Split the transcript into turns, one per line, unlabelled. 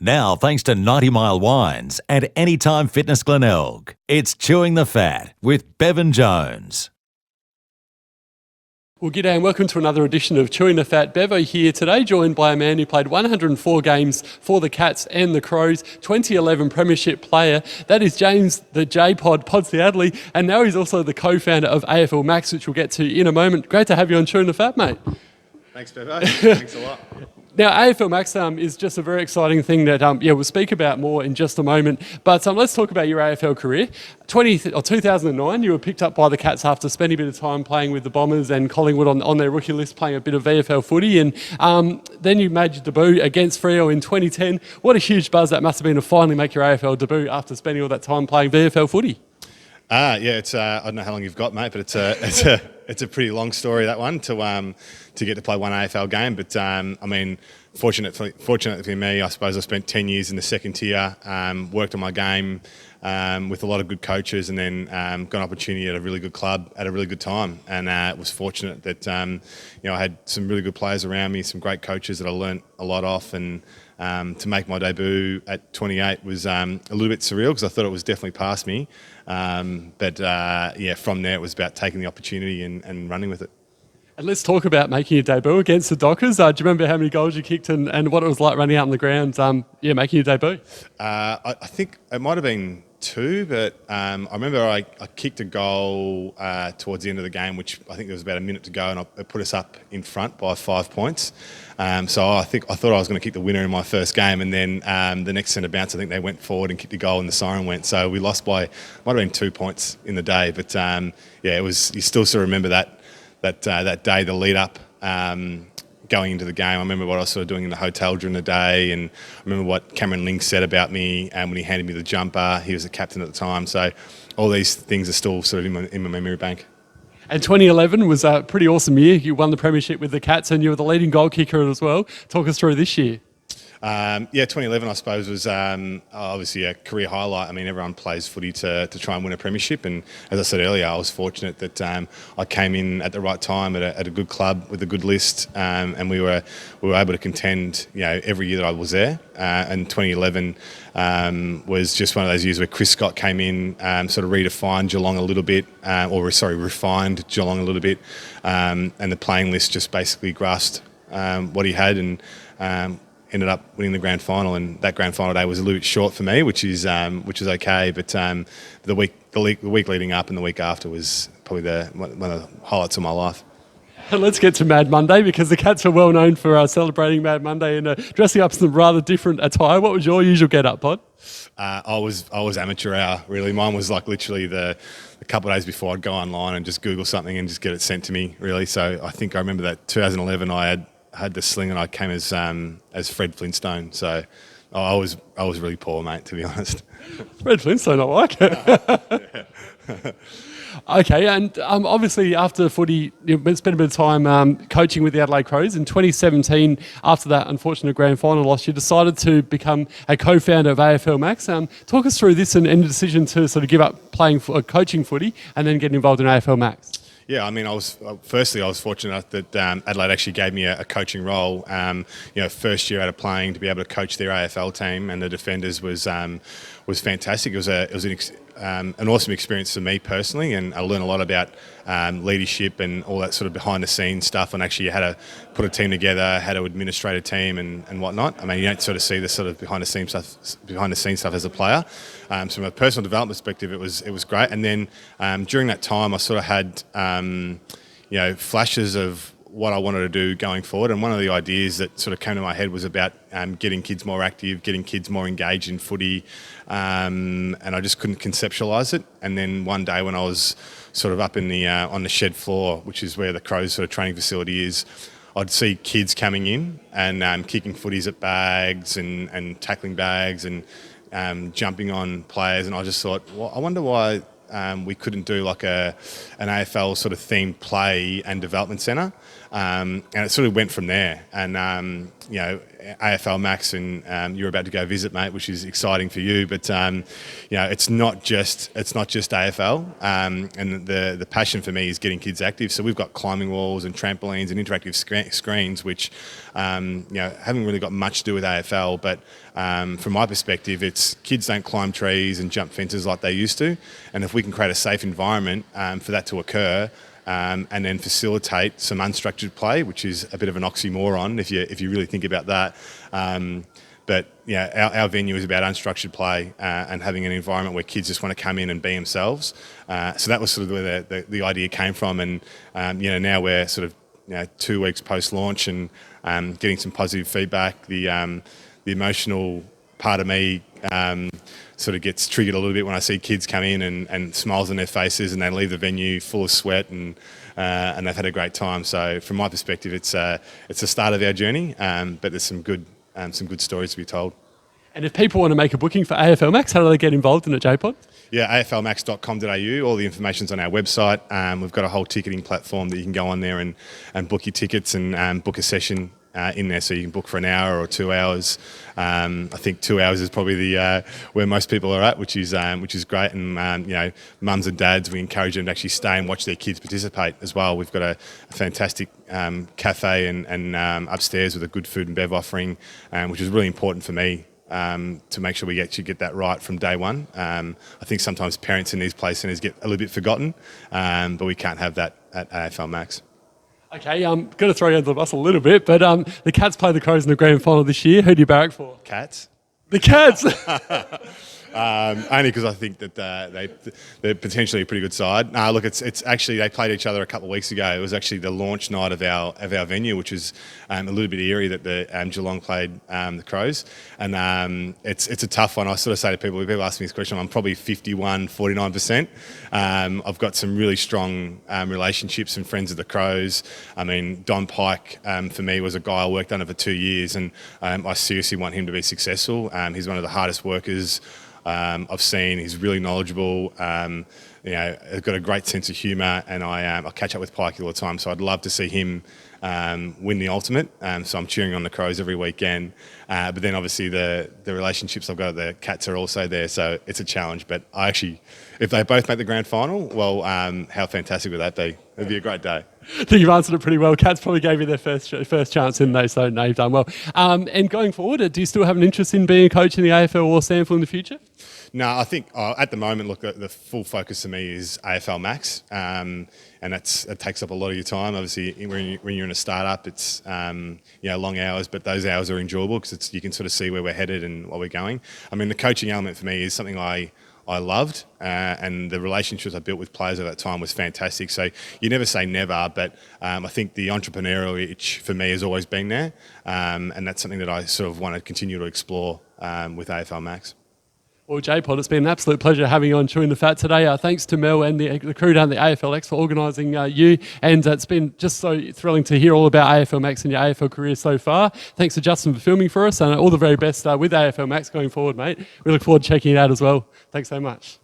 Now, thanks to 90 Mile Wines and Anytime Fitness Glenelg, it's Chewing the Fat with Bevan Jones.
Well, g'day and welcome to another edition of Chewing the Fat. Bevo here today, joined by a man who played 104 games for the Cats and the Crows, 2011 Premiership player. That is James the J-Pod Podsiadly, and now he's also the co-founder of AFL Max, which we'll get to in a moment. Great to have you on Chewing the Fat, mate.
Thanks, Bevo. Thanks a lot.
Now, AFL Max is just a very exciting thing that we'll speak about more in just a moment. But let's talk about your AFL career. 2009, you were picked up by the Cats after spending a bit of time playing with the Bombers and Collingwood on their rookie list, playing a bit of VFL footy. And then you made your debut against Freo in 2010. What a huge buzz that must have been to finally make your AFL debut after spending all that time playing VFL footy.
It's I don't know how long you've got, mate, but it's a pretty long story, that one, to get to play one AFL game. But fortunately for me, I suppose I spent 10 years in the second tier, worked on my game with a lot of good coaches, and then got an opportunity at a really good club at a really good time. And was fortunate that I had some really good players around me, some great coaches that I learnt a lot off, and to make my debut at 28 was a little bit surreal because I thought it was definitely past me. From there it was about taking the opportunity and running with it.
And let's talk about making your debut against the Dockers. Do you remember how many goals you kicked and what it was like running out on the ground, making your debut?
I think it might have been 2, but I remember I kicked a goal towards the end of the game, which I think there was about a minute to go, and it put us up in front by 5 points. So I thought I was going to kick the winner in my first game, and then the next centre bounce, I think they went forward and kicked a goal, and the siren went. So we lost by, might have been 2 points in the day, but it was. You still sort of remember that day, the lead up. Going into the game, I remember what I was sort of doing in the hotel during the day, and I remember what Cameron Ling said about me when he handed me the jumper. He was the captain at the time, so all these things are still sort of in my memory bank.
And 2011 was a pretty awesome year. You won the premiership with the Cats, and you were the leading goal kicker as well. Talk us through this year.
2011, I suppose, was obviously a career highlight. I mean, everyone plays footy to try and win a premiership, and as I said earlier, I was fortunate that I came in at the right time at a good club with a good list, and we were able to contend, every year that I was there. And 2011 was just one of those years where Chris Scott came in, sort of redefined Geelong a little bit, refined Geelong a little bit, and the playing list just basically grasped what he had, and ended up winning the grand final, and that grand final day was a little bit short for me, which is okay. But the week leading up and the week after was probably one of the highlights of my life.
Let's get to Mad Monday, because the Cats are well known for celebrating Mad Monday and dressing up some rather different attire. What was your usual get-up, Pod?
I was amateur hour, really. Mine was like literally a couple of days before I'd go online and just Google something and just get it sent to me, really. So I think I remember that 2011 I had the sling and I came as Fred Flintstone. So I was really poor, mate, to be honest.
Fred Flintstone, I like it. Okay, and obviously after footy, you spent a bit of time coaching with the Adelaide Crows. In 2017, after that unfortunate grand final loss, you decided to become a co-founder of AFL Max. Talk us through this and the decision to sort of give up playing coaching footy and then get involved in AFL Max.
Yeah, I mean, I was fortunate that Adelaide actually gave me a coaching role. First year out of playing, to be able to coach their AFL team and the defenders was fantastic. It was an awesome experience for me personally, and I learned a lot about leadership and all that sort of behind the scenes stuff, and actually how to put a team together, how to administrate a team and whatnot. I mean, you don't sort of see this sort of behind the scenes stuff as a player. So from a personal development perspective, it was great. And then during that time, I sort of had flashes of what I wanted to do going forward, and one of the ideas that sort of came to my head was about getting kids more active, getting kids more engaged in footy, and I just couldn't conceptualise it. And then one day when I was sort of up in the on the shed floor, which is where the Crows sort of training facility is, I'd see kids coming in and kicking footies at bags and tackling bags and jumping on players, and I just thought, well, I wonder why we couldn't do like an AFL sort of themed play and development centre. And it sort of went from there. And, AFL Max, and you're about to go visit, mate, which is exciting for you. But, it's not just AFL. And the passion for me is getting kids active. So we've got climbing walls and trampolines and interactive screens, which, haven't really got much to do with AFL. But from my perspective, it's kids don't climb trees and jump fences like they used to. And if we can create a safe environment for that to occur, and then facilitate some unstructured play, which is a bit of an oxymoron if you really think about that. But our venue is about unstructured play and having an environment where kids just want to come in and be themselves. So that was sort of where the idea came from, and now we're sort of 2 weeks post launch and getting some positive feedback. The emotional part of me sort of gets triggered a little bit when I see kids come in and smiles on their faces, and they leave the venue full of sweat and they've had a great time. So from my perspective, it's the start of our journey, but there's some good stories to be told.
And if people want to make a booking for AFL Max, how do they get involved in it, JPod?
Yeah, aflmax.com.au. All the information's on our website. We've got a whole ticketing platform that you can go on there and book your tickets and book a session in there, so you can book for an hour or 2 hours. I think 2 hours is probably where most people are at, which is great. And mums and dads, we encourage them to actually stay and watch their kids participate as well. We've got a fantastic cafe and upstairs with a good food and bev offering, which is really important for me. To make sure we actually get that right from day one. I think sometimes parents in these play centres get a little bit forgotten, but we can't have that at AFL Max.
Okay, got to throw you under the bus a little bit, but the Cats play the Crows in the grand final this year. Who do you barrack for?
Cats.
The Cats!
Only because I think that they're potentially a pretty good side. Look, it's actually, they played each other a couple of weeks ago. It was actually the launch night of our venue, which was a little bit eerie that the Geelong played the Crows, and it's a tough one. I sort of say to people, if people ask me this question, I'm probably 49%. I've got some really strong relationships and friends of the Crows. I mean, Don Pike for me was a guy I worked under for 2 years, and I seriously want him to be successful. He's one of the hardest workers I've seen. He's really knowledgeable. He's got a great sense of humour, and I catch up with Pike all the time. So I'd love to see him win the ultimate. So I'm cheering on the Crows every weekend. But then obviously the relationships I've got at the Cats are also there. So it's a challenge. But if they both make the grand final, well, how fantastic would that be? It'd be a great day.
I think you've answered it pretty well. Cats probably gave you their first chance, didn't they? So no, you've done well. And going forward, do you still have an interest in being a coach in the AFL or SANFL in the future?
No, I think at the moment, look, the full focus for me is AFL Max, and it takes up a lot of your time. Obviously, when you're in a startup, it's long hours, but those hours are enjoyable because you can sort of see where we're headed and where we're going. I mean, the coaching element for me is something I loved, and the relationships I built with players at that time was fantastic. So you never say never, but I think the entrepreneurial itch for me has always been there, and that's something that I sort of want to continue to explore with AFL Max.
Well, JPod, it's been an absolute pleasure having you on Chewing the Fat today. Thanks to Mel and the crew down at the AFLX for organising you, and it's been just so thrilling to hear all about AFL Max and your AFL career so far. Thanks to Justin for filming for us, and all the very best with AFL Max going forward, mate. We look forward to checking it out as well. Thanks so much.